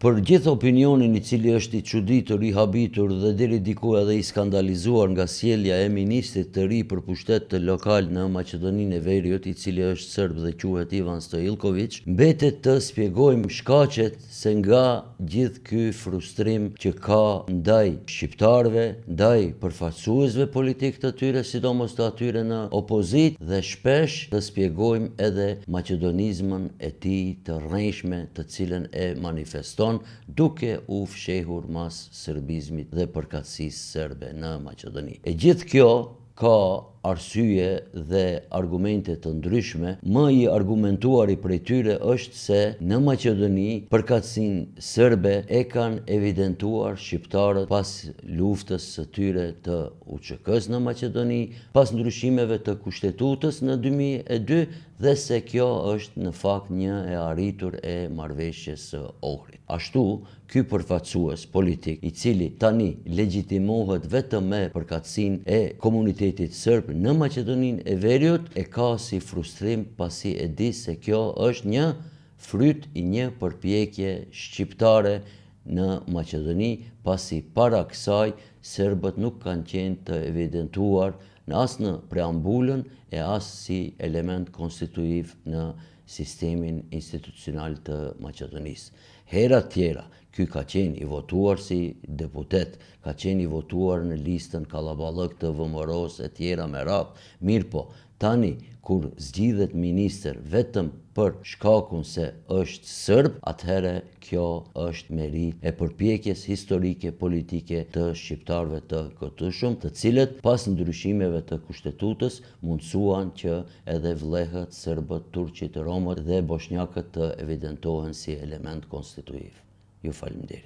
Për gjithë opinionin i cili është i çuditur, i habitur dhe deri diku edhe i skandalizuar nga sjellja e ministrit të ri për pushtet të lokal në Maqedoninë e Veriut, i cili është serb dhe quhet Ivan Stoiljković, mbetet të shpjegojmë shkaqet se nga gjithë ky frustrim që ka ndaj shqiptarëve, ndaj përfaqësuesve politik të tyre, sidomos të atyre në opozit, dhe shpesh të shpjegojmë edhe maqedonizmën e tij të rrejshme të cilën e manifeston duke u fshehur mas serbizmit dhe përkatësisë serbe në Maqedoni. E gjithë kjo ka arsye dhe argumente të ndryshme. Më i argumentuari prej tyre është se në Maqedoni përkatësinë serbe e kanë evidentuar shqiptarët pas luftës së tyre të UÇK-s në Maqedoni, pas ndryshimeve të kushtetutës në 2002 dhe se kjo është në fakt një e arritur e marrëveshjes së Ohrit. Ashtu, ky përfaqësues politik, i cili tani legjitimohet vetëm me përkatësinë e komunitetit serb në Maqedoninë e Veriut, e ka si frustrim pasi e di se kjo është një fryt i një përpjekje shqiptare në Maqedoni, pasi para kësaj serbët nuk kanë qenë të evidentuar as në preambulën e as si element konstituiv në sistemin institucional të Maqedonisë. Herat tjera, ky ka qenë i votuar si deputet, ka qenë i votuar në listën kallaballëk të VMRO-s e tjera me radhë. Mirë po, tani kur zgjidhet ministër vetëm për shkakun se është serb, atëherë kjo është merit e përpjekjes historike politike të shqiptarëve të këtushëm, të cilët pas ndryshimeve të kushtetutës mundsuan që edhe vllehët serbët, turqit, romët dhe bosnjakët të evidentohen si element konstituiv. Ju faleminderit.